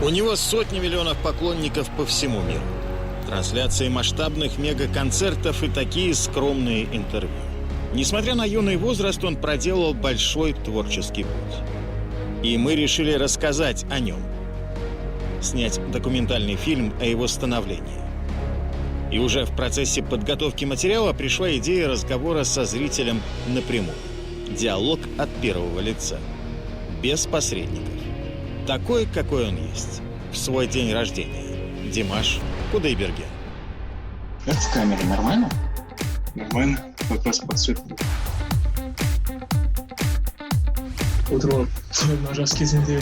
У него сотни миллионов поклонников по всему миру. Трансляции масштабных мегаконцертов и такие скромные интервью. Несмотря на юный возраст, он проделал большой творческий путь. И мы решили рассказать о нем. Снять документальный фильм о его становлении. И уже в процессе подготовки материала пришла идея разговора со зрителем напрямую. Диалог от первого лица. Без посредников. Такой, какой он есть. В свой день рождения. Димаш Кудайберген. Как в камере, нормально? Нормально, как раз подсветка. отырып алып жас кезінде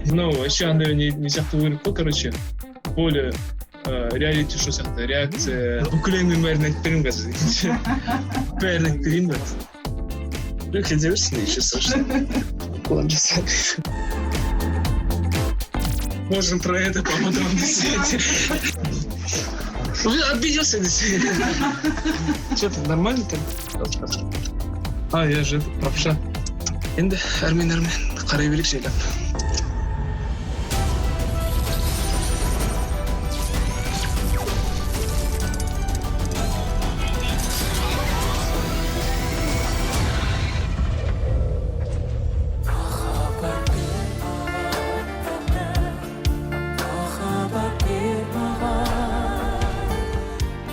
мынау вообще андай не сияқты ойнап қой, короче, более реалити шоу сияқты реакция бүкіл әңгіменің бәрін айтып беремін қазір. Бәрін айтып берейін ба? Кете берсін, ничего страшного. План жасайық. Можем про это потом десять. Обиделся десять. Что ты, нормально ты? А, я же правша. Енді әрмен қарай берейік жайлап.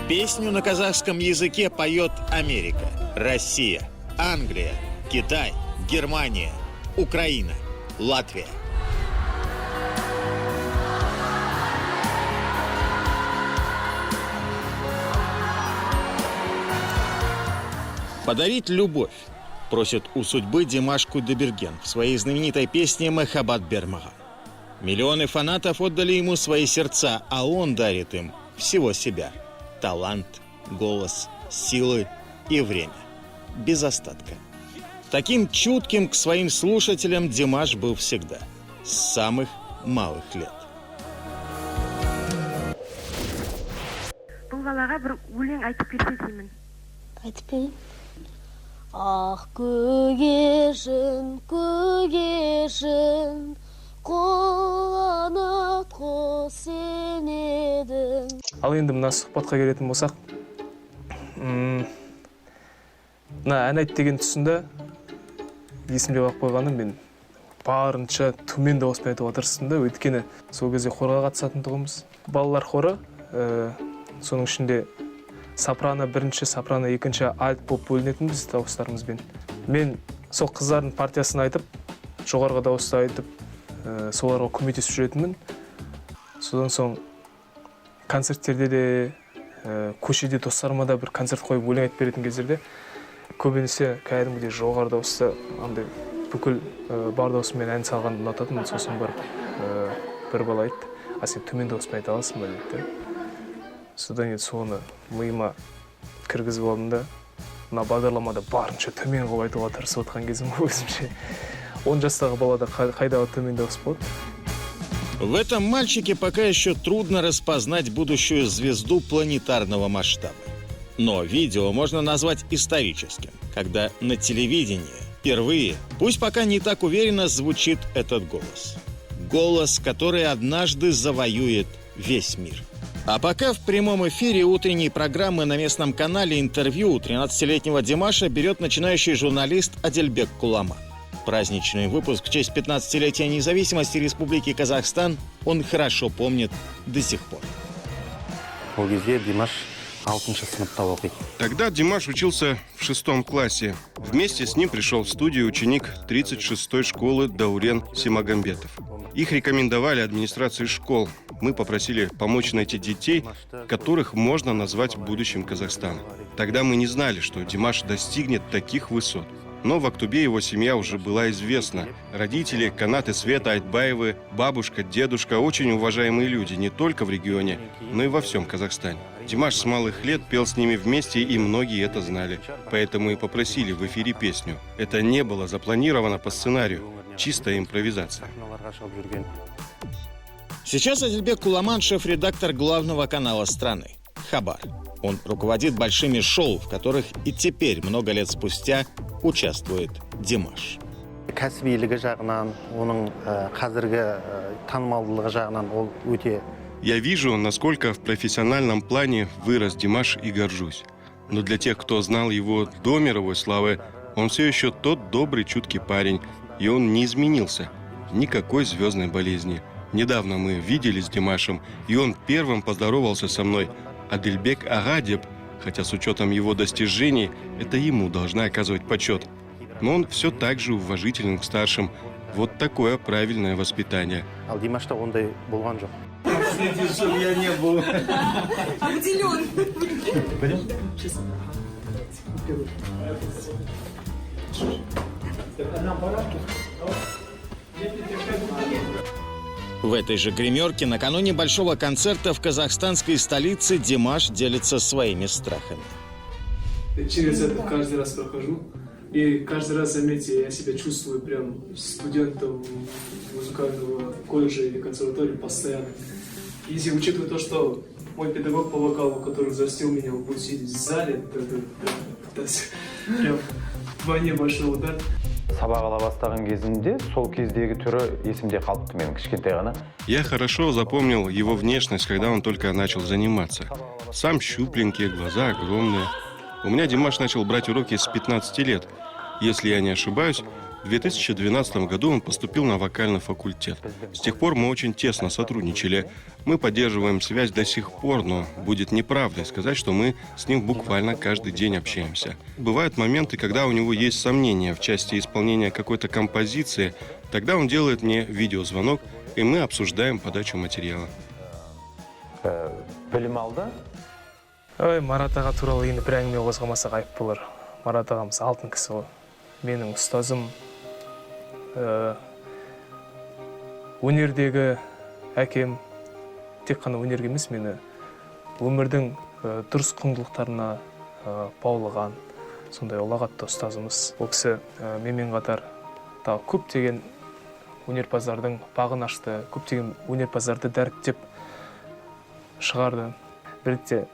Песню на казахском языке поет Америка, Россия, Англия, Китай, Германия, Украина, Латвия. Подарить любовь просит у судьбы Димаш Кудайберген в своей знаменитой песне «Махаббат Бермаган». Миллионы фанатов отдали ему свои сердца, а он дарит им всего себя. Талант, голос, силы и время. Без остатка. Таким чутким к своим слушателям Димаш был всегда. С самых малых лет. Бұл балаға бір өлең айтып берсе деймін. Айтып берейін. Ақ көгершін, көгершін, қуанып құс сен едің. Ал енді мына сұхбатқа келетін болсақ, мына ән айт деген тұсында есімде қалып қойғаны, мен барынша төмен дауыспен айтуға тырыстым да, өйткені сол кезде хорға қатысатын тұғымыз. Балалар хоры, соның ішінде сопрано бірінші, сопрано екінші альт болып бөлінетінбіз дауыстарымызбен. Мен сол қыздардың партиясын айтып, жоғарғы дауысты айтып, соларға көмектесіп жүретінмін. Содан соң концерттерде де, көшеде достарыма да бір концерт қойып өлең айтып беретін кездерде көбінесе кәдімгідей жоғары дауысты, андай бүкіл бар даусымен ән салғанды ұнататынмын. Сосын барып бір бала айтты: "А сен төмен дауыспен айта аласың ба?" деді. Содан кейін соны миыма кіргізіп алдым да, мына бағдарламада барынша төмен қылып айтуға тырысып отқан кезім өзімше. 10 жастағы балада қайдағы төмен дауыс болады? В этом мальчике пока еще трудно распознать будущую звезду планетарного масштаба. Но видео можно назвать историческим, когда на телевидении впервые, пусть пока не так уверенно, звучит этот голос. Голос, который однажды завоюет весь мир. А пока в прямом эфире утренней программы на местном канале интервью 13-летнего Димаша берет начинающий журналист Адильбек Куламан. Праздничный выпуск в честь 15-летия независимости Республики Казахстан он хорошо помнит до сих пор. Тогда Димаш учился в 6 классе. Вместе с ним пришел в студию ученик 36-й школы Даурен Симагамбетов. Их рекомендовали администрации школ. Мы попросили помочь найти детей, которых можно назвать будущим Казахстана. Тогда мы не знали, что Димаш достигнет таких высот. Но в Актубе его семья уже была известна. Родители, Канат и Света Айтбаевы, бабушка, дедушка – очень уважаемые люди не только в регионе, но и во всем Казахстане. Димаш с малых лет пел с ними вместе, и многие это знали. Поэтому и попросили в эфире песню. Это не было запланировано по сценарию. Чистая импровизация. Сейчас Адильбек Куламан – шеф-редактор главного канала страны «Хабар». Он руководит большими шоу, в которых и теперь, много лет спустя, участвует Димаш. Кәсібилігі жағынан, оның қазіргі танымалдылығы жағынан ол өте. Я вижу, насколько в профессиональном плане вырос Димаш, и горжусь. Но для тех, кто знал его до мировой славы, он все еще тот добрый, чуткий парень, и он не изменился. Никакой звездной болезни. Недавно мы виделись с Димашем, и он первым поздоровался со мной. А Дильбек Агадеб, хотя с учетом его достижений, это ему должна оказывать почет. Но он все так же уважителен к старшим. Вот такое правильное воспитание. Ал Димашта ондай болған жоқ. Я не был. Обделен. В этой же гримерке накануне большого концерта в казахстанской столице Димаш делится своими страхами. Через это каждый раз прохожу. И каждый раз, заметьте, я себя чувствую прям студентом музыкального колледжа или консерватории постоянно. Если учитывая то, что мой педагог по вокалу, который взрастил меня, он будет сидеть в зале, это прям вдвойне большой удар. Сабақ ала бастаған кезімде сол кездегі түрі есімде қалыпты менің кішкентай ғана. Я хорошо запомнил его внешность, когда он только начал заниматься. Сам щупленький, глаза огромные. У меня Димаш начал брать уроки с 15 лет. Если я не ошибаюсь, в 2012 году он поступил на вокальный факультет. С тех пор мы очень тесно сотрудничали. Мы поддерживаем связь до сих пор, но будет неправдой сказать, что мы с ним буквально каждый день общаемся. Бывают моменты, когда у него есть сомнения в части исполнения какой-то композиции. Тогда он делает мне видеозвонок, и мы обсуждаем подачу материала. Білім алды. Марат аға туралы енді бір әңгіме қозғамасақ айып болар. Марат ағамыз алтын кісі ғой. Менің ұстазым, өнердегі әкем, тек қана өнерге емес, мені өмірдің дұрыс құндылықтарына баулыған, сондай ұлағатты ұстазымыз. Ол кісі менімен қатар көптеген өнерпаздардың бағын ашты, көптеген өнерпаздарды дәріптеп шығарды. Бір ретте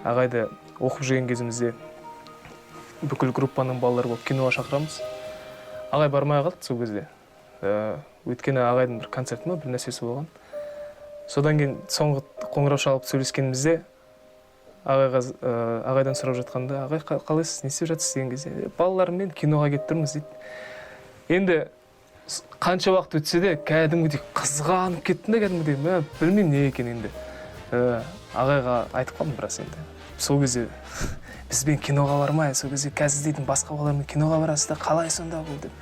ағайды оқып жүрген кезімізде бүкіл группаның балалары болып киноға шақырамыз. Ағай бармай қалды сол кезде. Өйткені ағайдың бір концерті ма, бір нәрсесі болған. Содан кейін соңғы қоңырау шалып сөйлескенімізде ағайдан сұрап жатқанда, ағай қалайсыз, не істеп жатсыз деген кезде, балаларыммен киноға кетіп тұрмыз дейді. Енді қанша уақыт өтсе де кәдімгідей қызғанып кеттім де кәдімгідей, білмеймін не екен енді. Ағайға айтып қалдым біраз енді. Сол кезде бізбен киноға бармай, сол кезде қазір дейтін басқа балалармен киноға барасыз да, қалай сонда бұл деп.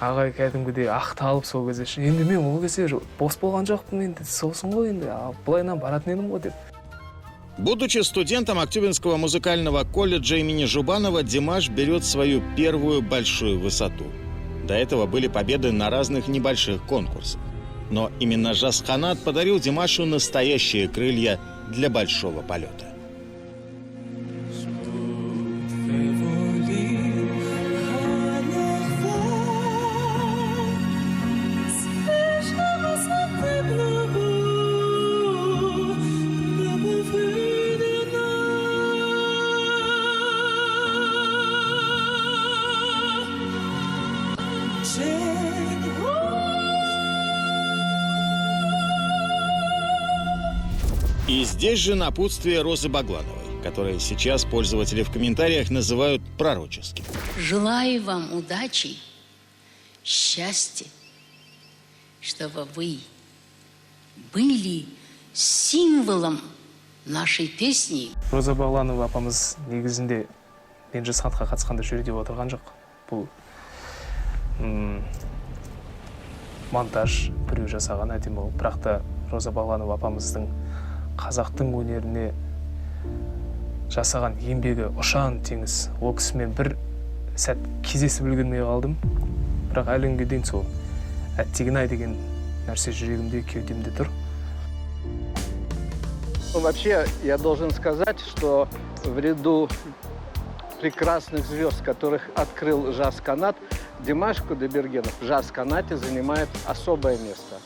Ағай кәдімгідей ақталып сол кезде, енді мен ол кезде бос болған жоқпын, енді солсын ғой енді, былайынан баратын едім ғой деп. Будучи студентом Актюбинского музыкального колледжа имени Жубанова, Димаш берет свою первую большую высоту. До этого были победы на разных небольших конкурсах. Но именно Жас-Канат подарил Димашу настоящие крылья для большого полета. И здесь же напутствие Розы Баглановой, которое сейчас пользователи в комментариях называют пророческим. Желаю вам удачи, счастья, чтобы вы были символом нашей песни. Роза Багланова апамыз негізінде мен Жас-Канатқа қатысқанда жүр деп отырған жоқ. Бұл монтаж біреу жасаған әдемі ол. Бірақ та Роза Багланова апамыздың қазақтың өнеріне жасаған еңбегі ұшан теңіз. Ол кісімен бір сәт кездесіп үлгермей қалдым. Бірақ әлі күнге дейін сол әттеген-ай деген нәрсе жүрегімде, кеудемде тұр. Вообще, я должен сказать, что в ряду прекрасных звезд, которых открыл Жас-Канат, Димаш Кудайбергенов в Жас-Канате занимает особое место.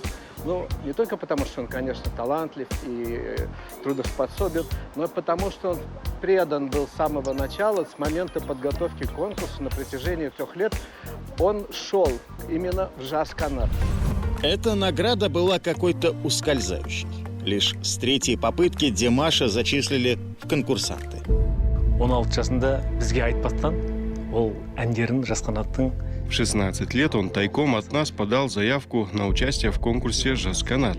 Ну, не только потому, что он, конечно, талантлив и трудоспособен, но и потому, что он предан был с самого начала, с момента подготовки к конкурсу на протяжении 3 лет. Он шел именно в Жас-Канат. Эта награда была какой-то ускользающей. Лишь с третьей попытки Димаша зачислили в конкурсанты. 16 жасында бізге айтпастан, ол әндерін Жас Қанаттың. В 16 лет он тайком от нас подал заявку на участие в конкурсе «Жас Канат».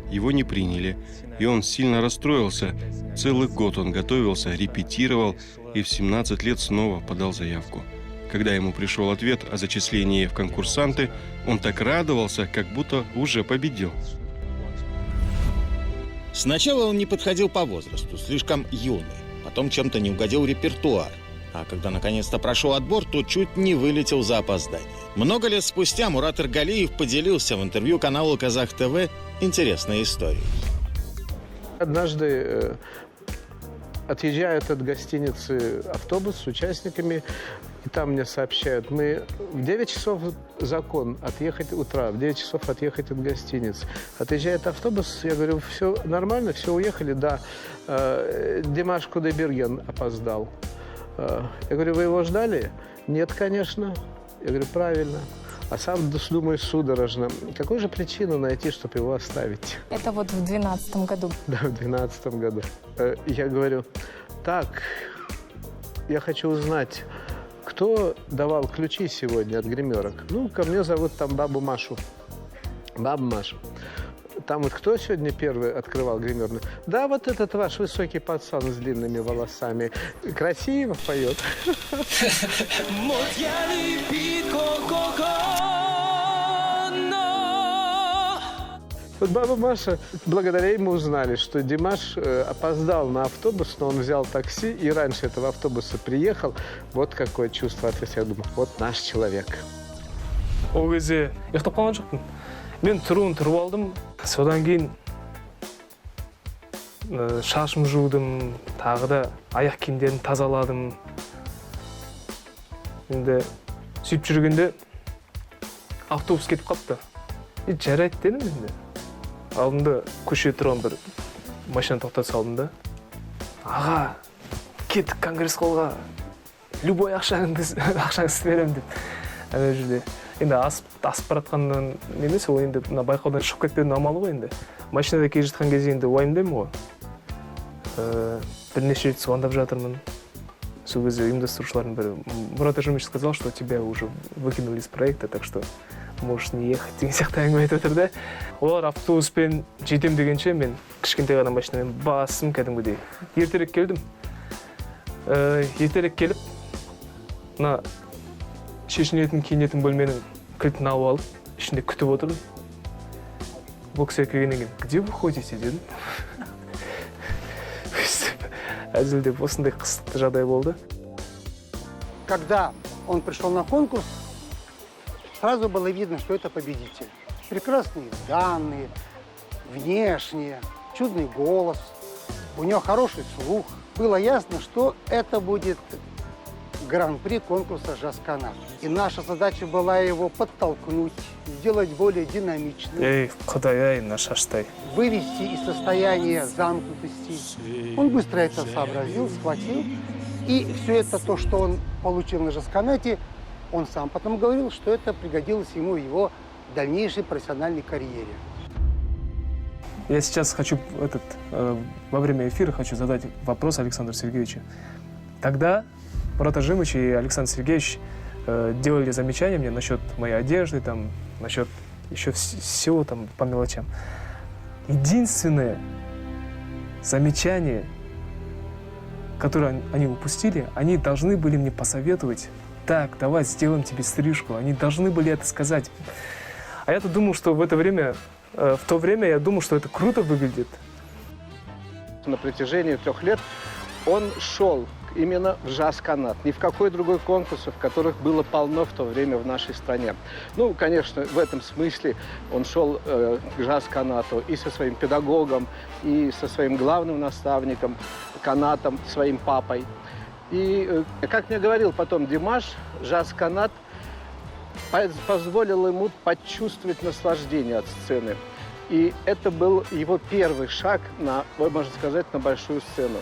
Его не приняли, и он сильно расстроился. Целый год он готовился, репетировал и в 17 лет снова подал заявку. Когда ему пришел ответ о зачислении в конкурсанты, он так радовался, как будто уже победил. Сначала он не подходил по возрасту, слишком юный. Потом чем-то не угодил репертуар. А когда наконец-то прошел отбор, то чуть не вылетел за опоздание. Много лет спустя Мурат Иргалиев поделился в интервью каналу «Казах ТВ» интересной историей. Однажды отъезжает от гостиницы автобус с участниками, и там мне сообщают, мы в 9 часов закон отъехать утра, в 9 часов отъехать от гостиницы. Отъезжает автобус, я говорю, все нормально, все, уехали, да. Димаш Кудайберген опоздал. Я говорю, вы его ждали? Нет, конечно. Я говорю, правильно. А сам думаю судорожно, какую же причину найти, чтобы его оставить? Это вот в 2012 году. Да, в 2012 году. Я говорю, так, я хочу узнать, кто давал ключи сегодня от гримерок? Ну, ко мне зовут там бабу Машу. Баба Маша. Там вот кто сегодня первый открывал гримерную? Да, вот этот ваш высокий пацан с длинными волосами. Красиво поет. Вот баба Маша, благодаря ему узнали, что Димаш опоздал на автобус, но он взял такси и раньше этого автобуса приехал. Вот какое чувство ответственности. Я думаю, вот наш человек. Ол кезде ұйықтап қалған жоқпын. Мен тұрып алдым. Содан кейін шашым жудым, тағы да аяқ киімдерін тазаладым. Енді сөйтіп жүргенде автобус кетіп қалыпты. Жарайды дедім енді. Алдымда көше тұрған бір машина тоқтата салдым да. Аға, кеттік конгресс холлға. Любой ақшаңызды беремін деп. Ана жерде. Енді асып баратқаннан емес, ол енді байқаудан шығып кетпеудің амалы ғой енді. Машинада келе жатқан кезде енді уайымдаймын ғой. Бірнеше рет звондап жатырмын. Сол кезде ұйымдастырушылардың бірі, Мурат Ажимович сказал, что тебя уже выкинули из проекта, так что можешь не ехать деген сияқты әңгіме айтып отыр да. Олар автобуспен жетем дегенше мен кішкентай ғана машинамен басым кәдімгідей. Ертерек келдім. Ертерек келіп, мына шешінетін, киінетін бөлменің кілтін алып алып, ішінде күтіп отырдым. Бұл кісі келгеннен кейін, где вы ходите дедім. Әзілдеп осындай қысықты жағдай болды. Когда он пришел на конкурс, сразу было видно, что это победитель. Прекрасные данные, внешние, чудный голос, у него хороший слух. Было ясно, что это будет гран-при конкурса «Жас Канат». И наша задача была его подтолкнуть, сделать более динамичным. Вывести из состояния замкнутости. Он быстро это сообразил, схватил. И все это, то, что он получил на «Жас Канате», он сам потом говорил, что это пригодилось ему в его дальнейшей профессиональной карьере. Я сейчас хочу, во время эфира хочу задать вопрос Александру Сергеевичу. Тогда Мурат Ажимович и Александр Сергеевич делали замечания мне насчет моей одежды, там, насчет еще всего там, по мелочам. Единственное замечание, которое они упустили, они должны были мне посоветовать: так, давай сделаем тебе стрижку. Они должны были это сказать. А я-то думал, что в то время я думал, что это круто выглядит. На протяжении 3 лет он шел именно в «Жас Канат», ни в какой другой конкурс, в которых было полно в то время в нашей стране. Ну, конечно, в этом смысле он шел к «Жас Канату и со своим педагогом, и со своим главным наставником, канатом, своим папой. И, как мне говорил потом Димаш, «Жас Канат» позволил ему почувствовать наслаждение от сцены. И это был его первый шаг на, можно сказать, на большую сцену.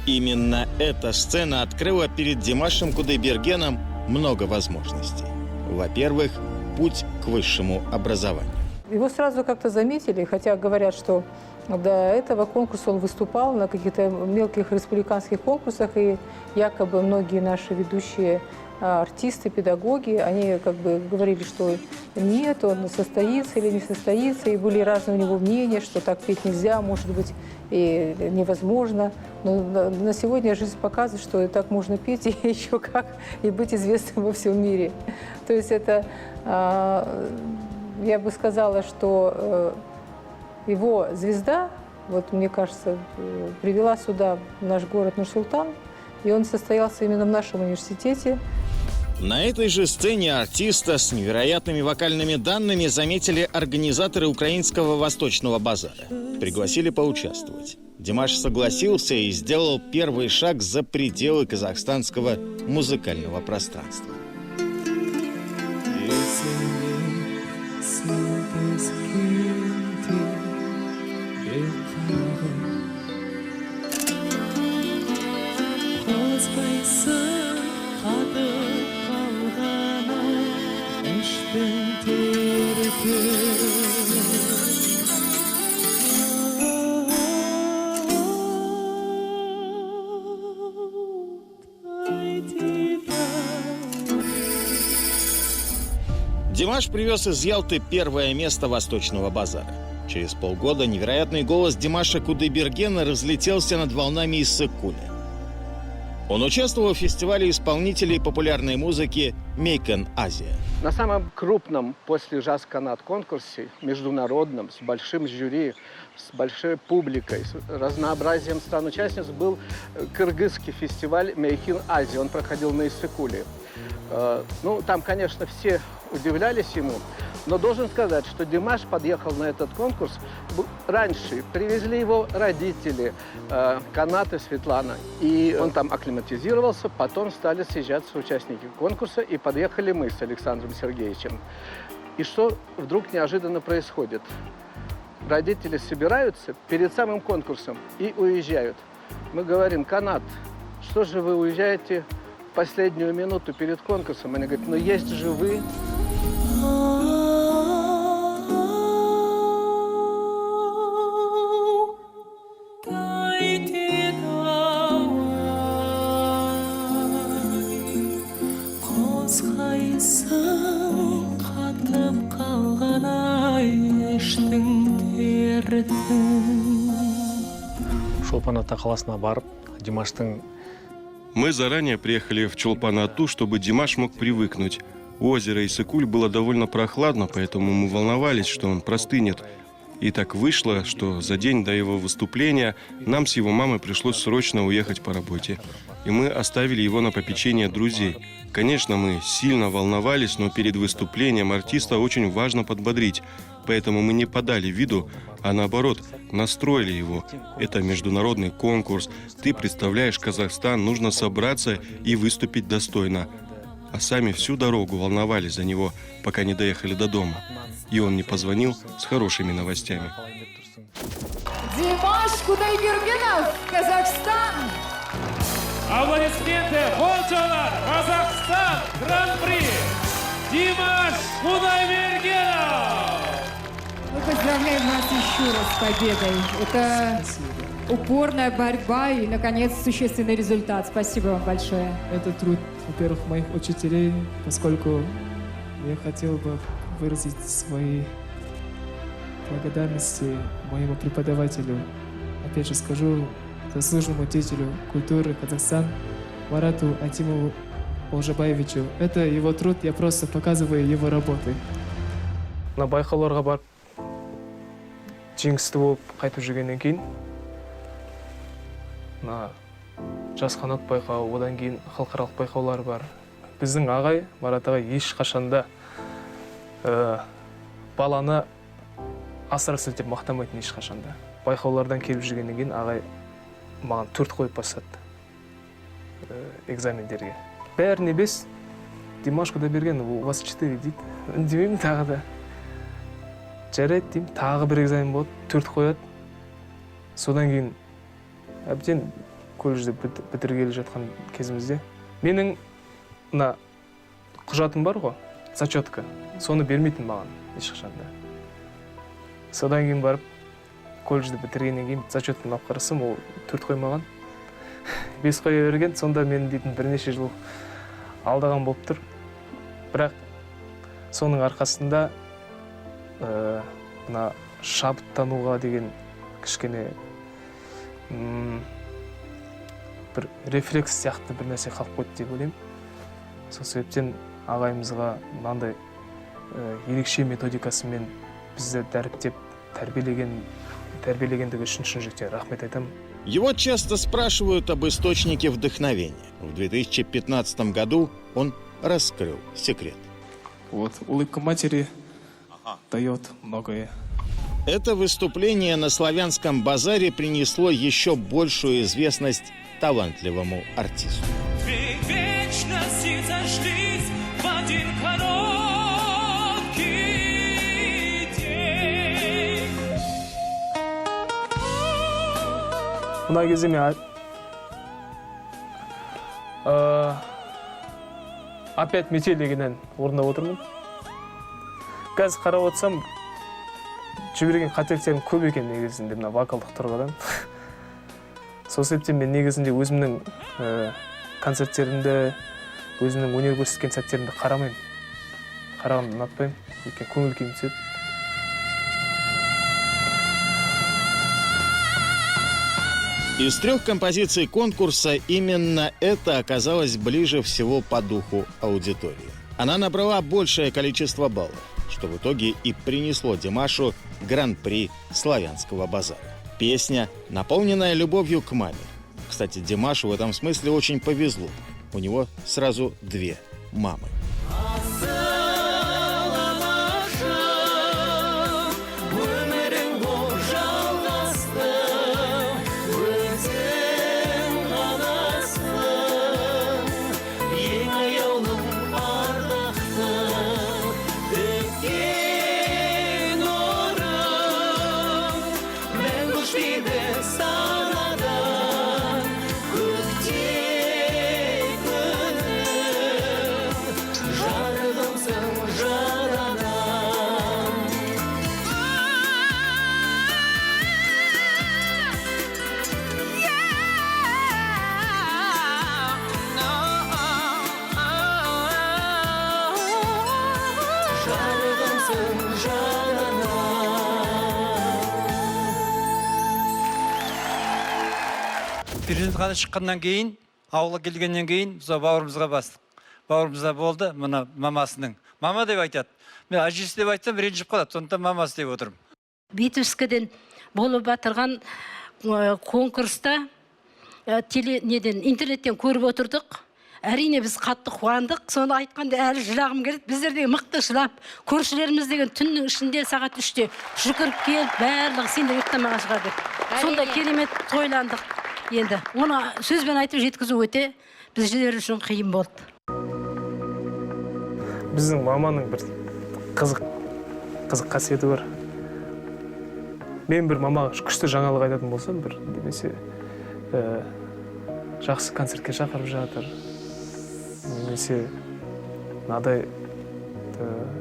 Именно эта сцена открыла перед Димашем Кудайбергеном много возможностей. Во-первых, путь к высшему образованию. Его сразу как-то заметили, хотя говорят, что до этого конкурса он выступал на каких-то мелких республиканских конкурсах, и якобы многие наши ведущие артисты, педагоги, они как бы говорили, что нет, он состоится или не состоится, и были разные у него мнения, что так петь нельзя, может быть, и невозможно. Но на сегодня жизнь показывает, что и так можно петь, и еще как, и быть известным во всем мире. То есть это, я бы сказала, что его звезда, вот мне кажется, привела сюда, в наш город Нур-Султан, и он состоялся именно в нашем университете. На этой же сцене артиста с невероятными вокальными данными заметили организаторы украинского Восточного базара. Пригласили поучаствовать. Димаш согласился и сделал первый шаг за пределы казахстанского музыкального пространства. Димаш привез из Ялты первое место Восточного базара. Через полгода невероятный голос Димаша Кудайбергена разлетелся над волнами Иссык-Куля. Он участвовал в фестивале исполнителей популярной музыки «Мейкен Азия». На самом крупном после «Жаз-Канат» конкурсе, международном, с большим жюри, с большой публикой, с разнообразием стран-участниц, был кыргызский фестиваль «Мейкен Азия». Он проходил на Иссык-Куле. Ну, там, конечно, все удивлялись ему, но должен сказать, что Димаш подъехал на этот конкурс раньше. Привезли его родители, Канат и Светлана. И он там акклиматизировался, потом стали съезжаться участники конкурса, и подъехали мы с Александром Сергеевичем. И что вдруг неожиданно происходит? Родители собираются перед самым конкурсом и уезжают. Мы говорим: Канат, что же вы уезжаете в последнюю минуту перед конкурсом? Они говорят: ну есть же вы. Чолпан-Ата қаласына барып, Димаштың... Мы заранее приехали в Чолпан-Ату, чтобы Димаш мог привыкнуть. У озера Иссык-Куль было довольно прохладно, поэтому мы волновались, что он простынет. И так вышло, что за день до его выступления нам с его мамой пришлось срочно уехать по работе. И мы оставили его на попечение друзей. Конечно, мы сильно волновались, но перед выступлением артиста очень важно подбодрить. Поэтому мы не подали виду, а наоборот, настроили его. Это международный конкурс. Ты представляешь Казахстан, нужно собраться и выступить достойно. А сами всю дорогу волновались за него, пока не доехали до дома. И он не позвонил с хорошими новостями. Димаш Кудайбергенов, Казахстан! Аплодисменты, Волчалар, Казахстан, Гран-при, Димаш Кудайбергенов! Мы поздравляем вас еще раз с победой. Это упорная борьба и, наконец, существенный результат. Спасибо вам большое. Это труд, во-первых, моих учителей, поскольку я хотел бы выразить свои благодарности моему преподавателю. Опять же скажу, заслуженному деятелю культуры Казахстан Марату Атимову Олжабаевичу. Это его труд, я просто показываю его работы. На байқауларға барып, жеңісті болып қайтып жүргеннен кейін, Жас-Қанат байқауы, одан кейін халықаралық байқаулар бар. Біздің ағай, Марат ағай, ешқашанда баланы асыра сілтеп мақтамайтын ешқашанда. Байқаулардан келіп жүргеннен кейін ағай маған 4 қойып бастады экзамендерге. Бәріне 5, Димаш Кудайбергенов, у вас 4 дейді. Үндемеймін тағы да. Жарайды деймін, тағы бір экзамен болады, 4 қояды. Содан кейін әбден колледжде бітіргелі жатқан кезімізде менің құжатым бар ғой, зачетка, соны бермейтін маған ешқашанда. Содан кейін барып, колледжді бітіргеннен кейін зачетын алып қарасам, ол 4 қоймаған. 5 қоя берген, сонда мен дейтін бірнеше жыл алдаған болып тұр. Бірақ соның арқасында мына шабыттануға деген кішкене бір рефлекс сияқты бір нәрсе қалып қойды деп ойлаймын. Сол себептен ағайымызға мынандай ерекше методикасымен бізді дәріптеп тәрбиелегендігі үшін шын жүректен рахмет айтамын. Его часто спрашивают об источнике вдохновения. В 2015 году он раскрыл секрет. Вот, улыбка матери дает многое. Это выступление на славянском базаре принесло еще большую известность талантливому артисту. Мына кезде мен опять метель дегеннен орындап отырмын. Қазір қарап отырсам, жіберген қателіктерім көп екен негізінде мына вокалдық тұрғыдан. Сол себептен мен негізінде өзімнің концерттерімді, өзімнің өнер көрсеткен сәттерімді қарамаймын. Қарағанды ұнатпаймын, өйткені көңіл күйім түседі. Из 3 композиций конкурса именно это оказалось ближе всего по духу аудитории. Она набрала большее количество баллов, что в итоге и принесло Димашу гран-при славянского базара. Песня, наполненная любовью к маме. Кстати, Димашу в этом смысле очень повезло. У него сразу 2 мамы. Перзентхана шыққаннан кейін, ауылға келгеннен кейін, бауырымызға бастық. Бауырымызда болды, мұны мамасының. Мама деп айтады. Мен әжесі деп айтсам, ренжіп қалады, сондықтан мамасы деп отырмын. Витебскіден болып батырған конкурста интернеттен көріп отырдық. Әрине біз қатты қуандық, соны айтқанда әлі жылағым келеді. Біздердегі мықты жылап, көршілеріміз деген түннің ішінде сағат 3-те жүгіріп келіп, барлығы сенде ұйықтамаған шығар деп. Сонда керемет тойландық. Енді оны сөзбен айтып жеткізу өте біздер үшін қиын болды. Біздің маманың бір қызық қасиеті бар. Мен бір мамаға күшті жаңалық айтатын болсам, бір немесе жақсы концертке шақырып жатыр. Немесе надай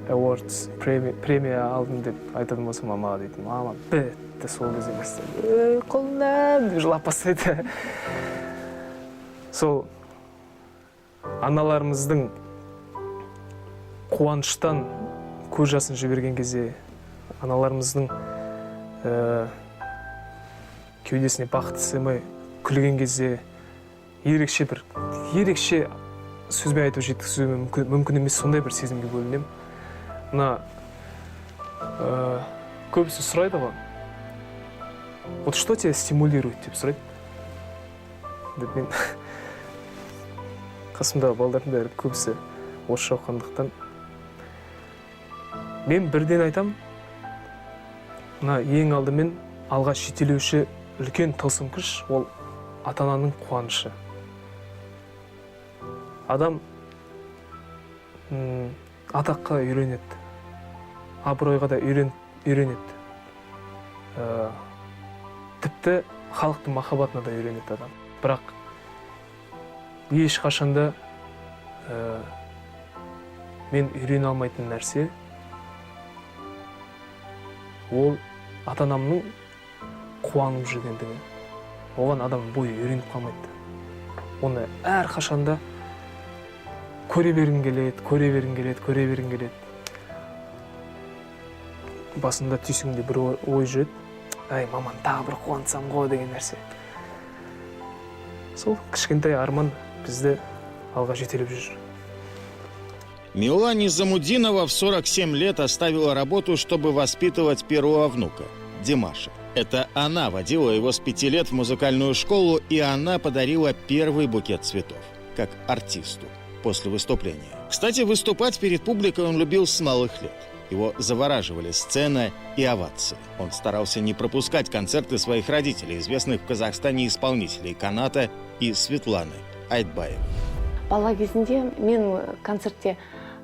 awards, премия алдым деп айтатын болсам, мамаға дейтін, мама, бітті сол кезде бастайды. Қолынан деп жылап бастайды. Сол аналарымыздың қуаныштан көз жасын жіберген кезде, аналарымыздың кеудесіне бақыт сыймай күлген кезде ерекше сөзбен айтып жеткізу мүмкін емес, сондай бір сезімге бөлінемін. Мына көбісі сұрайды ғой. Вот что тебя стимулирует деп сұрайды. Деп мен қасымдағы балдардың бәрі көбісі орысша оқығандықтан мен бірден айтам, мына ең алдымен алға жетелеуші үлкен тылсым күш ол ата-ананың қуанышы. Адам атаққа үйренеді, абыройға да үйренеді. Тіпті халықтың махаббатына да үйренеді адам. Бірақ еш қашанда мен үйрене алмайтын нәрсе ол ата-анамның қуанып жүргендігі. Оған адам бойы үйреніп қалмайды. Оны әр қашанда көре бергің келеді. Басында түйсіңде бір ой жүреді. Ай, маман, тағы бір қуантсам ғой деген нәрсе. Сол кішкентай арман бізді алға жетелеп жүр. Миола Низамудинова в 47 лет оставила работу, чтобы воспитывать первого внука, Димаша. Это она водила его с 5 лет в музыкальную школу, и она подарила первый букет цветов, как артисту, после выступления. Кстати, выступать перед публикой он любил с малых лет. Его завораживали сцена и овации. Он старался не пропускать концерты своих родителей, известных в Казахстане исполнителей Каната и Светланы Айтбаевой. Бала кезінде мен концертте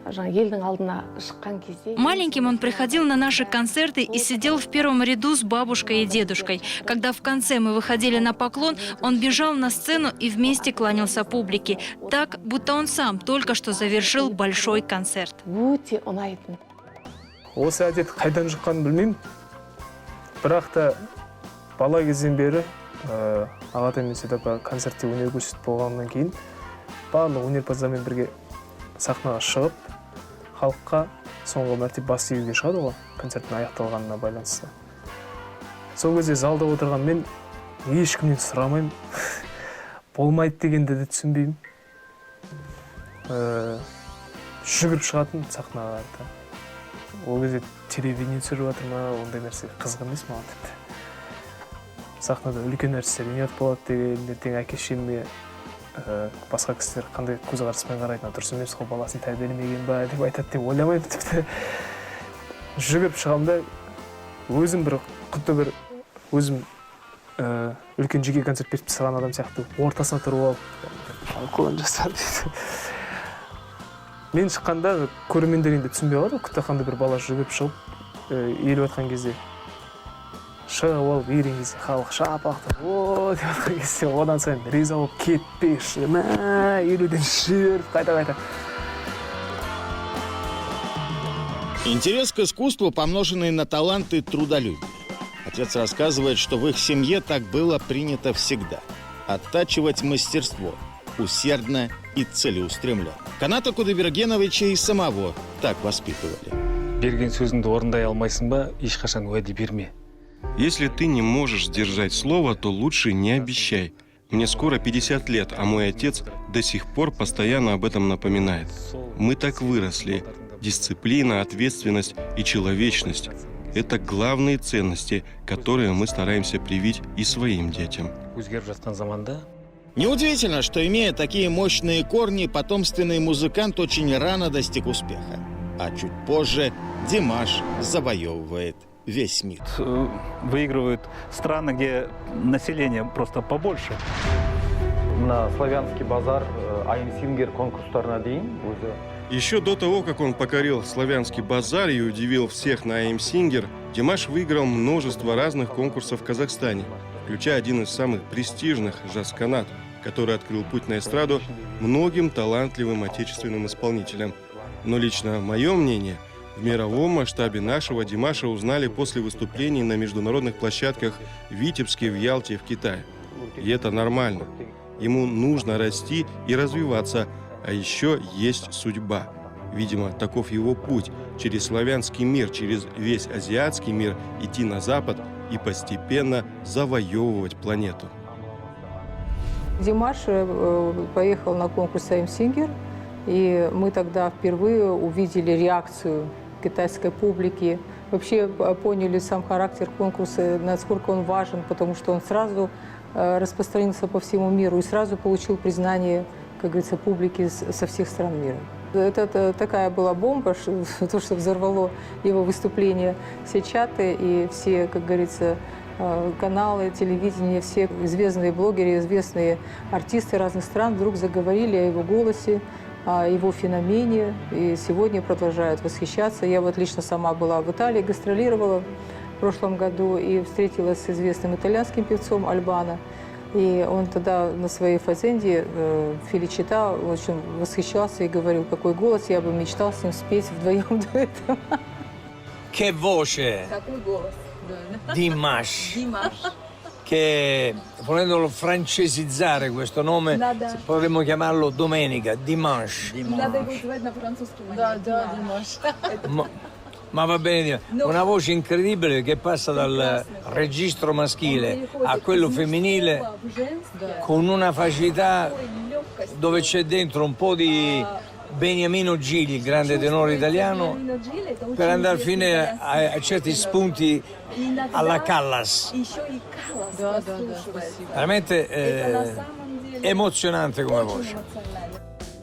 елдің алдына шыққан кезде... Маленьким он приходил на наши концерты и сидел в первом ряду с бабушкой и дедушкой. Когда в конце мы выходили на поклон, он бежал на сцену и вместе кланялся публике. Так, будто он сам только что завершил большой концерт. Осы әдет қайдан жұққанын білмеймін. Бірақ та бала кезден бері Ағатай мен Сейдапа концертте өнер көрсетіп болғаннан кейін барлық өнерпаздармен бірге сахнаға шығып, халыққа соңғы мәрте бас июге шығады ғой, концерттің аяқталғанына байланысты. Сол кезде залда отырған мен ешкімнен сұрамаймын. Болмайды дегенде де түсінбеймін. Жүгіріп шығатын сахнаға. Ол кезде телевидение түсіріп жатыр ма, ондай нәрсе қызық емес маған тіпті. Сахнада үлкен нәрселер ойнап болады деген, ертең әке-шешеме басқа кісілер қандай көзқараспен қарайтыны дұрыс емес қой, баласын тәрбиелемеген ба деп айтады деп ойламаймын тіпті. Жүгіріп шығамын да өзім бір құтты бір өзім үлкен жеке концерт беріп тастаған адам сияқты ортасына тұрып алып қолын жасар дейді. Мен шыққанда көрермендер енді түсінбей қалады, күттақанда бір бала жүгіріп шығып еліп жатқан кезде шығып алып ерген кезде халық шапақтап о деп жатқан кезде одан сайын риза болып кетпеші елуден жүріп қайта. Интерес к искусству, помноженный на талант и трудолюбие. Отец рассказывает, что в их семье так было принято всегда – оттачивать мастерство, усердно и целеустремленно. Каната Кудайбергеновича и самого так воспитывали. Берген сөзіңді орындай алмайсың ба, ешқашан уәде берме. Если ты не можешь сдержать слово, то лучше не обещай. Мне скоро 50 лет, а мой отец до сих пор постоянно об этом напоминает. Мы так выросли. Дисциплина, ответственность и человечность – это главные ценности, которые мы стараемся привить и своим детям. Неудивительно, что, имея такие мощные корни, потомственный музыкант очень рано достиг успеха. А чуть позже Димаш завоевывает весь мир. Выигрывают страны, где население просто побольше. На славянский базар I'm Singer конкурстарына дейін өзі. Еще до того, как он покорил славянский базар и удивил всех на I'm Singer, Димаш выиграл множество разных конкурсов в Казахстане, включая один из самых престижных «Жас-Канат», который открыл путь на эстраду многим талантливым отечественным исполнителям. Но лично мое мнение, в мировом масштабе нашего Димаша узнали после выступлений на международных площадках в Витебске, в Ялте и в Китае. И это нормально. Ему нужно расти и развиваться, а еще есть судьба. Видимо, таков его путь через славянский мир, через весь азиатский мир идти на запад и постепенно завоевывать планету. Димаш поехал на конкурс I'm Singer, и мы тогда впервые увидели реакцию китайской публики. Вообще поняли сам характер конкурса, насколько он важен, потому что он сразу распространился по всему миру и сразу получил признание, как говорится, публики со всех стран мира. Это такая была бомба, то, что взорвало его выступление. Все чаты и все, как говорится, каналы, телевидение, все известные блогеры, известные артисты разных стран вдруг заговорили о его голосе, о его феномене, и сегодня продолжают восхищаться. Я вот лично сама была в Италии, гастролировала в прошлом году и встретилась с известным итальянским певцом Альбано. И он тогда на своей фазенде Феличита очень восхищался и говорил, какой голос, я бы мечтал с ним спеть вдвоем дуэтом. Che voce! Какой голос? Dimash. Che volendolo francesizzare questo nome, potremmo chiamarlo Domenica, Dimanche. Ma va bene, una voce incredibile che passa dal registro maschile a quello femminile con una facilità dove c'è dentro un po' di Beniamino Gigli, il grande tenore italiano, per andare fino a certi spunti alla Callas. Veramente эмоционанте come voce.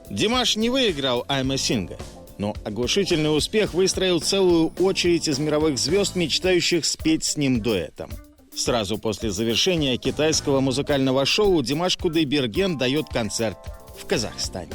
Димаш не выиграл I'm a Singer, но оглушительный успех выстроил целую очередь из мировых звезд, мечтающих спеть с ним дуэтом. Сразу после завершения китайского музыкального шоу Димаш Кудайберген дает концерт в Казахстане.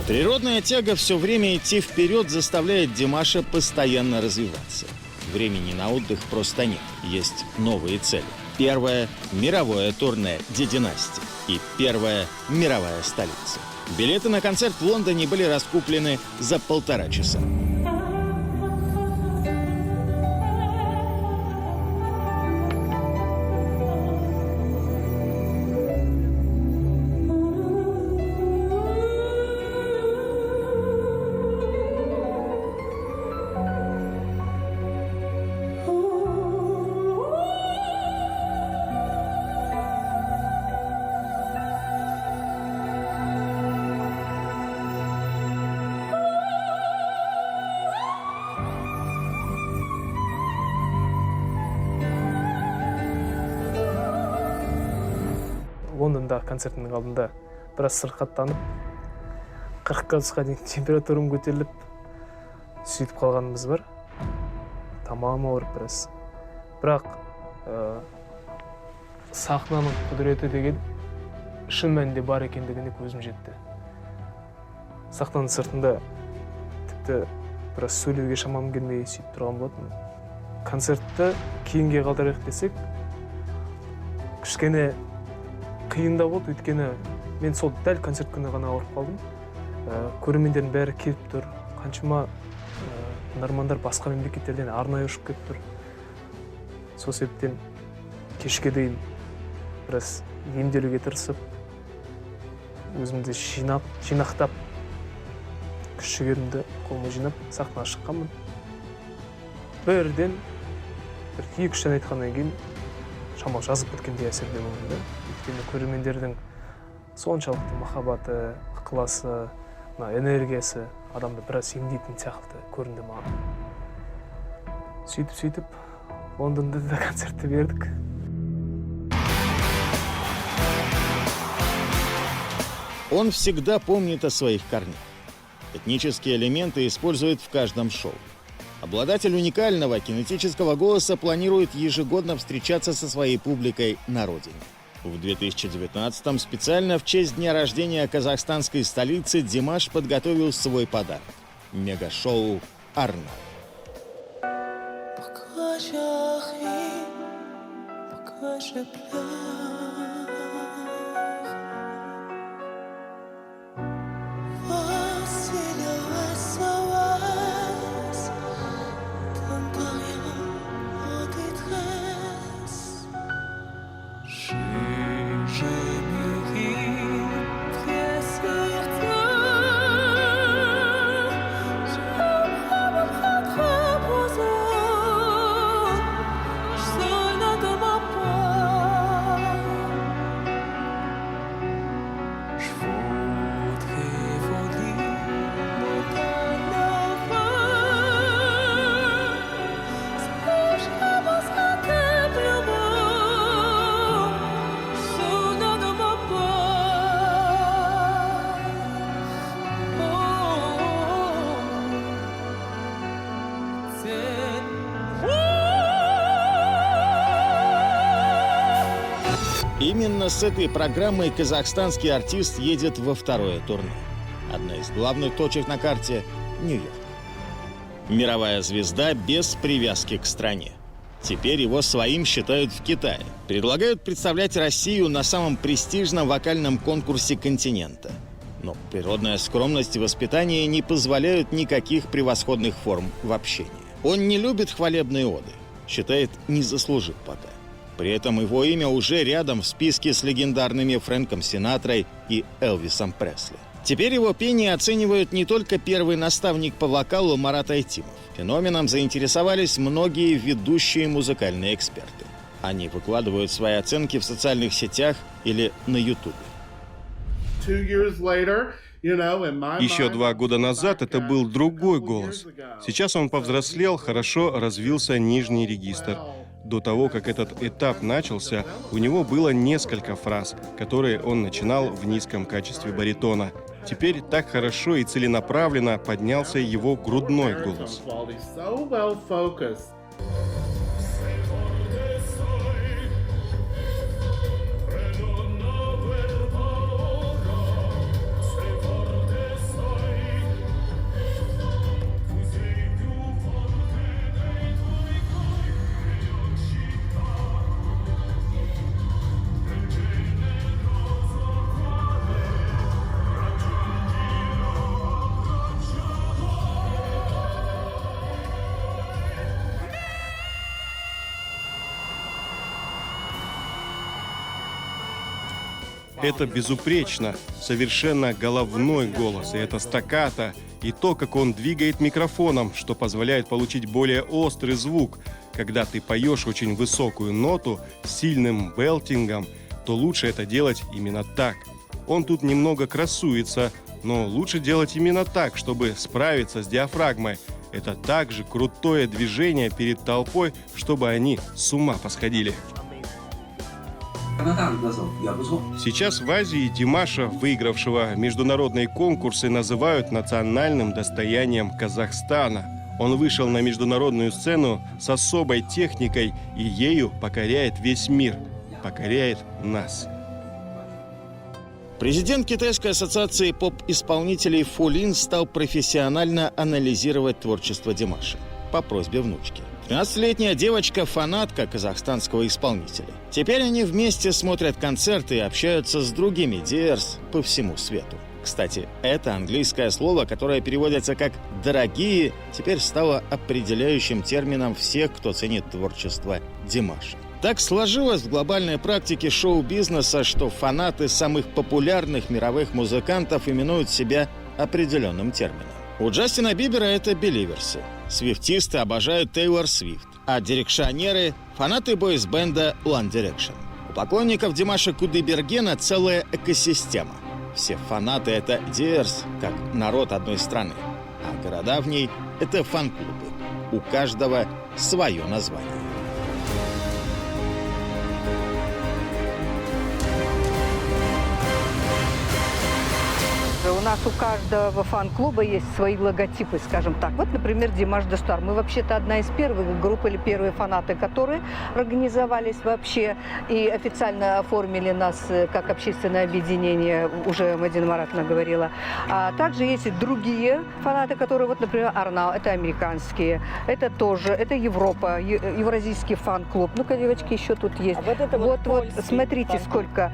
Природная тяга все время идти вперед заставляет Димаша постоянно развиваться. Времени на отдых просто нет. Есть новые цели. Первое – мировое турне «Ди-династии». И первая – мировая столица. Билеты на концерт в Лондоне были раскуплены за 1,5 часа. Лондонда концертінің алдында біраз сырқаттанып, 40 градусқа дейін температурам көтеріліп, сөйтіп қалғанымыз бар. Тамағым ауырып біраз. Бірақ сахнаның құдіреті деген шын мәнінде бар екендігіне көзім жетті. Сахнаның сыртында тіпті біраз сөйлеуге шамам келмей сөйтіп тұрған болатын. Концертті кейінге қалдырайық десек, кішкене қиында болды, өйткені мен сол дәл концерт күні ғана ауырып қалдым. Көрермендердің бәрі келіп тұр, қаншама тыңдармандар басқа мемлекеттерден арнайы ұшып келіп тұр. Сол себептен кешке дейін біраз емделуге тырысып, өзімді жинақтап, күш-жігерімді қолыма жинап, сахнаға шыққанмын. Бірден 2-3 ән айтқаннан кейін шамал жазып кеткендей әсерде болдым да. Өйткені көрермендердің соншалықты махаббаты, ықыласы, энергиясы адамды біраз емдейтін сияқты көрінді маған. Сөйтіп, Лондонда да концертті бердік. Он всегда помнит о своих корнях. Этнические элементы использует в каждом шоу. Обладатель уникального кинетического голоса планирует ежегодно встречаться со своей публикой на родине. В 2019-м специально в честь дня рождения казахстанской столицы Димаш подготовил свой подарок – мегашоу «Арна». Именно с этой программой казахстанский артист едет во второе турне. Одна из главных точек на карте – Нью-Йорк. Мировая звезда без привязки к стране. Теперь его своим считают в Китае. Предлагают представлять Россию на самом престижном вокальном конкурсе континента. Но природная скромность и воспитание не позволяют никаких превосходных форм в общении. Он не любит хвалебные оды. Считает, не заслужил пока. При этом его имя уже рядом в списке с легендарными Фрэнком Синатрой и Элвисом Пресли. Теперь его пение оценивают не только первый наставник по вокалу Марат Айтимов. Феноменом заинтересовались многие ведущие музыкальные эксперты. Они выкладывают свои оценки в социальных сетях или на Ютубе. Еще 2 года назад это был другой голос. Сейчас он повзрослел, хорошо развился нижний регистр. До того, как этот этап начался, у него было несколько фраз, которые он начинал в низком качестве баритона. Теперь так хорошо и целенаправленно поднялся его грудной голос. Это безупречно, совершенно головной голос, и это стаккато, и то, как он двигает микрофоном, что позволяет получить более острый звук. Когда ты поешь очень высокую ноту с сильным белтингом, то лучше это делать именно так. Он тут немного красуется, но лучше делать именно так, чтобы справиться с диафрагмой. Это также крутое движение перед толпой, чтобы они с ума посходили. Сейчас в Азии Димаша, выигравшего международные конкурсы, называют национальным достоянием Казахстана. Он вышел на международную сцену с особой техникой и ею покоряет весь мир, покоряет нас. Президент Китайской ассоциации поп-исполнителей Фулин стал профессионально анализировать творчество Димаша по просьбе внучки. 13-летняя девочка – фанатка казахстанского исполнителя. Теперь они вместе смотрят концерты и общаются с другими диерс по всему свету. Кстати, это английское слово, которое переводится как «дорогие», теперь стало определяющим термином всех, кто ценит творчество Димаша. Так сложилось в глобальной практике шоу-бизнеса, что фанаты самых популярных мировых музыкантов именуют себя определенным термином. У Джастина Бибера это беливерсы. Свифтисты обожают Тейлор Свифт, а дирекшионеры – фанаты бойс-бенда One Direction. У поклонников Димаша Кудайбергена целая экосистема. Все фанаты – это диерс, как народ одной страны, а города в ней – это фан-клубы. У каждого свое название. У нас у каждого фан-клуба есть свои логотипы, скажем так. Вот, например, Димаш Дастар. Мы вообще-то одна из первых групп или первые фанаты, которые организовались вообще и официально оформили нас как общественное объединение, уже Мадина Маратовна говорила. А также есть и другие фанаты, которые, вот, например, Арнау, это американские, это тоже, это Европа, евразийский фан-клуб. Ну-ка, девочки, еще тут есть. А вот это вот смотрите, сколько.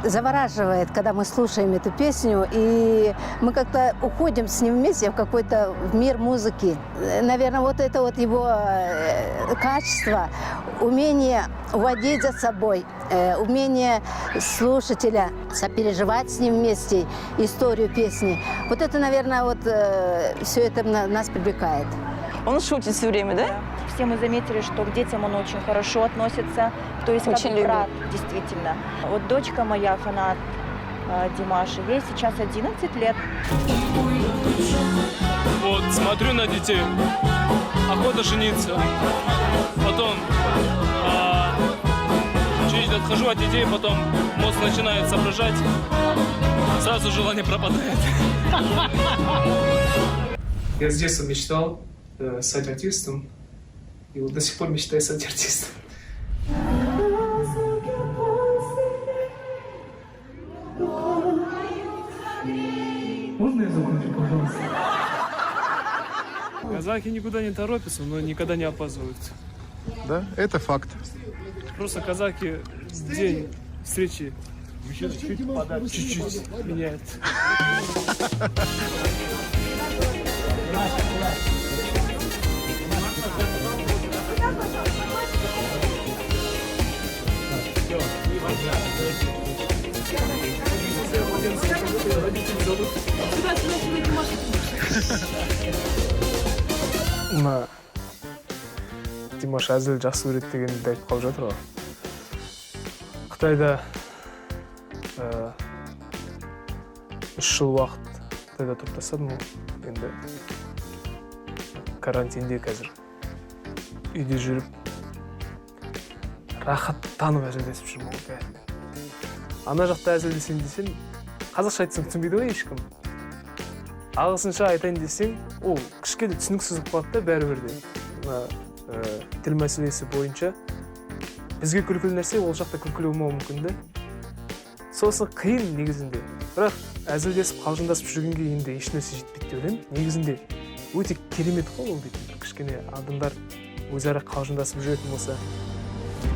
Завораживает, когда мы слушаем эту песню, и мы как-то уходим с ним вместе в какой-то мир музыки. Наверное, вот это вот его качество, умение уводить за собой, умение слушателя сопереживать с ним вместе историю песни. Вот это, наверное, вот все это нас привлекает. Он шутит все время, да? Все мы заметили, что к детям он очень хорошо относится, то есть очень как брат, действительно. Вот дочка моя, фанат Димаша, ей сейчас 11 лет. Вот, смотрю на детей, охота жениться. Потом чуть-чуть отхожу от детей, потом мозг начинает соображать, сразу желание пропадает. Я с детства мечтал стать артистом, и вот до сих пор мечтаю стать артистом. Можно я закончу, пожалуйста? Казахи никуда не торопятся, но никогда не опаздывают. Да, это факт. Просто казахи день встречи чуть-чуть меняет. Мына Димаш әзіл жақсы көреді дегенді айтып қалып жатыр ғой. Қытайда 3 жыл уақыт Қытайда тұрып тастадым ғой. Енді карантинде қазір үйде жүріп рахаттанып әзілдесіп жүрмін ғой. Ана жақта әзілдесем десең, қазақша айтсаң түсінбейді ғой ешкім. Ағылшынша айтайын десең, ол кішкене түсініксіз болып қалады да бәрібір де. Тіл мәселесі бойынша бізге күлкілі нәрсе ол жақта күлкілі болмауы мүмкін де. Сосын қиын негізінде. Бірақ әзілдесіп қалжыңдасып жүргенге енді ешнәрсе жетпейді деп ойлаймын. Негізінде өте керемет қой ол дейтін. Кішкене адамдар өзара қалжыңдасып жүретін болса.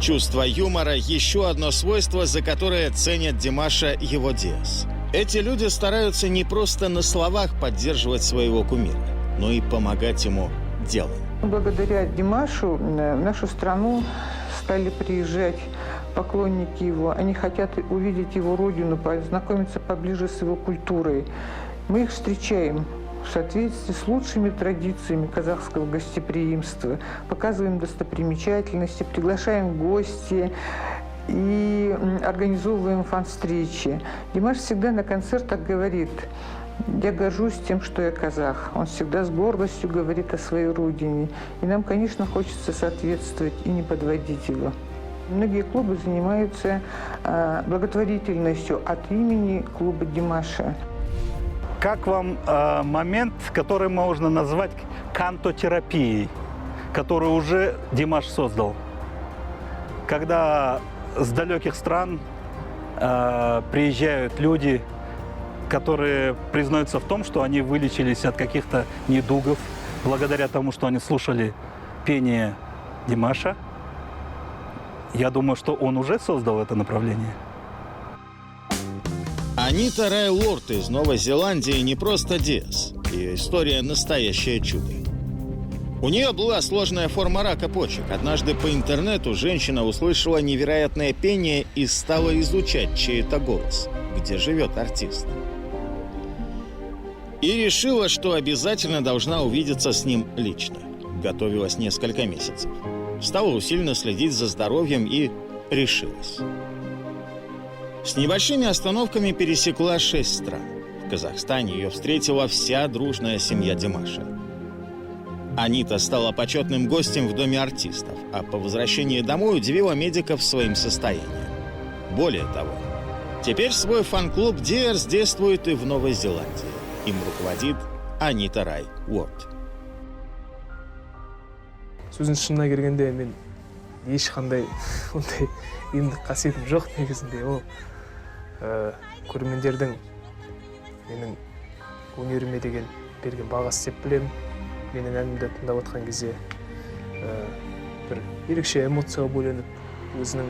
Чувство юмора – еще одно свойство, за которое ценят Димаша его Диас. Эти люди стараются не просто на словах поддерживать своего кумира, но и помогать ему делом. Благодаря Димашу в нашу страну стали приезжать поклонники его. Они хотят увидеть его родину, познакомиться поближе с его культурой. Мы их встречаем в соответствии с лучшими традициями казахского гостеприимства. Показываем достопримечательности, приглашаем в гости и организовываем фан-встречи. Димаш всегда на концертах говорит: я горжусь тем, что я казах. Он всегда с гордостью говорит о своей родине. И нам, конечно, хочется соответствовать и не подводить его. Многие клубы занимаются благотворительностью от имени клуба Димаша. Как вам момент, который можно назвать кантотерапией, который уже Димаш создал? Когда с далеких стран приезжают люди, которые признаются в том, что они вылечились от каких-то недугов благодаря тому, что они слушали пение Димаша. Я думаю, что он уже создал это направление. Анита Рай Уорд из Новой Зеландии не просто Диас. Ее история – настоящее чудо. У нее была сложная форма рака почек. Однажды по интернету женщина услышала невероятное пение и стала изучать, чей это голос, где живет артист. И решила, что обязательно должна увидеться с ним лично. Готовилась несколько месяцев. Стала усиленно следить за здоровьем и решилась. С небольшими остановками пересекла 6 стран. В Казахстане ее встретила вся дружная семья Димаша. Анита стала почетным гостем в доме артистов, а по возвращении домой удивила медиков своим состоянием. Более того, теперь свой фан-клуб Диас действует и в Новой Зеландии. Им руководит Анита Рай Уорд. Сөздің шынына келгенде мен ешқандай ондай емдік қасиетім жоқ негізінде. Ол көрермендердің менің өнеріме деген берген бағасы деп білемін. Менің әнімді тыңдап отқан кезде бір ерекше эмоцияға бөленіп, өзінің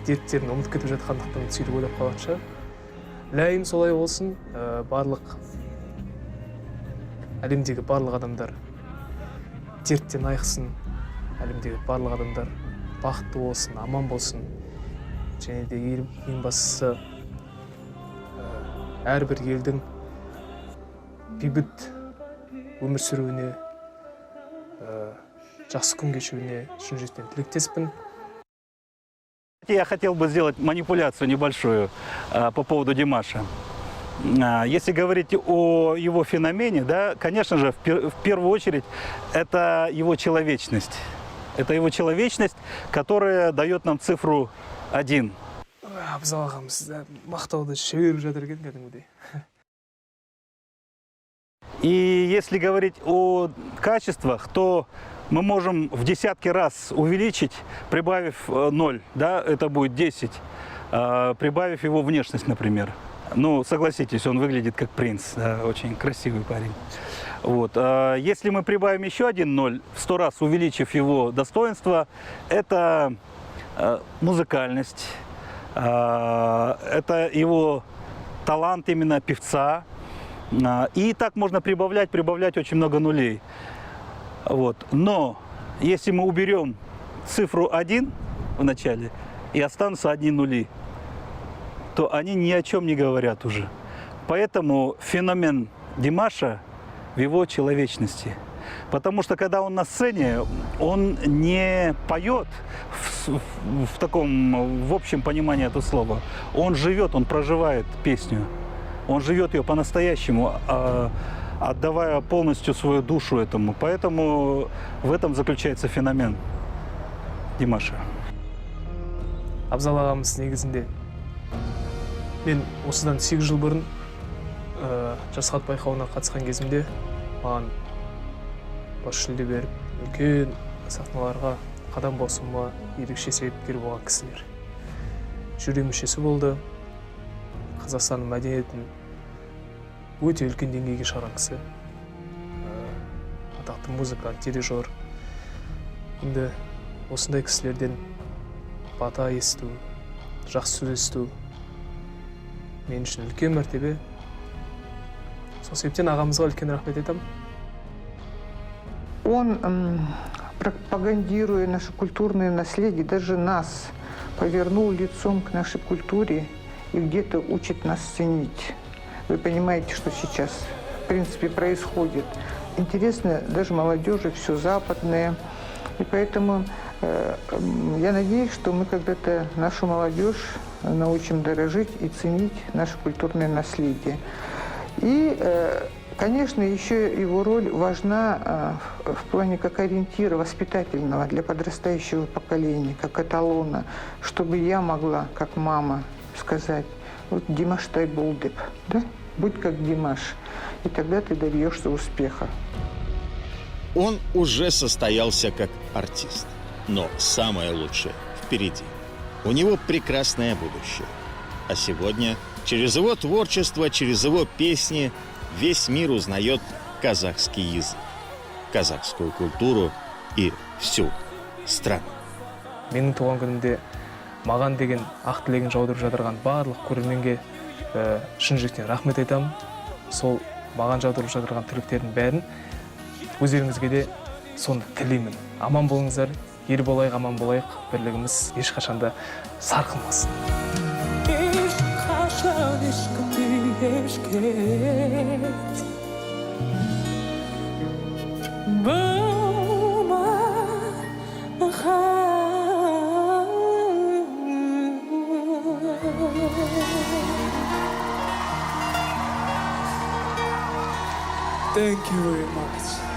дерттерін ұмытып кетіп жатқандықтан сөйтіп ойлап қалған шығар. Ләйім солай болсын, әлемдегі барлық адамдар дерттен айықсын, әлемдегі барлық адамдар бақытты болсын, аман болсын. Және де ең бастысы әрбір елдің бейбіт өмір сүруіне, жақсы күн кешуіне шын жүректен тілектеспін. Я хотел бы сделать манипуляцию небольшую по поводу Димаша. Если говорить о его феномене, да, конечно же, в первую очередь, это его человечность. Это его человечность, которая дает нам цифру 1. Абзал ағам, сізді мақтауды шеберіп жатыр екен кәдімгідей. И если говорить о качествах, то мы можем в десятки раз увеличить, прибавив 0, да, это будет 10, прибавив его внешность, например. Ну, согласитесь, он выглядит как принц, да, очень красивый парень. Вот. Если мы прибавим еще один 0, в 100 раз увеличив его достоинство, это музыкальность, это его талант именно певца. И так можно прибавлять очень много нулей. Вот. Но если мы уберем цифру 1 в начале и останутся одни нули, то они ни о чем не говорят уже. Поэтому феномен Димаша в его человечности. Потому что когда он на сцене, он не поет в таком, в общем понимании этого слова. Он живет, он проживает песню. Он живет ее по-настоящему, отдавая полностью свою душу этому. Поэтому в этом заключается феномен Димаша. Абзал ағамыз негізінде мен осыдан 8 жыл бұрын жас хат байқауына қатысқан кезімде маған бас жүлде беріп, үлкен сахналарға қадам басуыма ерекше себепкер болған кісілер. Жюри мүшесі болды. Қазақстанның мәдениетін өте үлкен деңгейге шығарған кісі. Атақты музыкант, дирижер. Енді осындай кісілерден бата есту, жақсы сөз есту мен үшін үлкен мәртебе. Сол себептен ағамызға үлкен рахмет айтамын. Он, пропагандируя наше культурное наследие, даже нас повернул лицом к нашей культуре и где-то учит нас ценить. Вы понимаете, что сейчас, в принципе, происходит. Интересно даже молодежи, все западное. И поэтому я надеюсь, что мы когда-то нашу молодежь научим дорожить и ценить наше культурное наследие. И, конечно, еще его роль важна в плане как ориентира воспитательного для подрастающего поколения, как эталона, чтобы я могла, как мама, сказать: вот Димаштай булдып, да? Будь как Димаш, и тогда ты добьешься успеха. Он уже состоялся как артист, но самое лучшее впереди. У него прекрасное будущее. А сегодня через его творчество, через его песни весь мир узнает казахский язык, казахскую культуру и всю страну. Менің туған күнімде маған деген ақ тілегін жаудырып жатырған барлық көрерменге шын жүректен рахмет айтамын. Сол маған жаудырып жатырған тілектердің бәрін өздеріңізге де соны тілеймін. Аман болыңыздар, ел болайық, аман болайық, бірлігіміз ешқашанда сарқылмасын. Ешқашан ешкімді ешкет болма Thank you very much.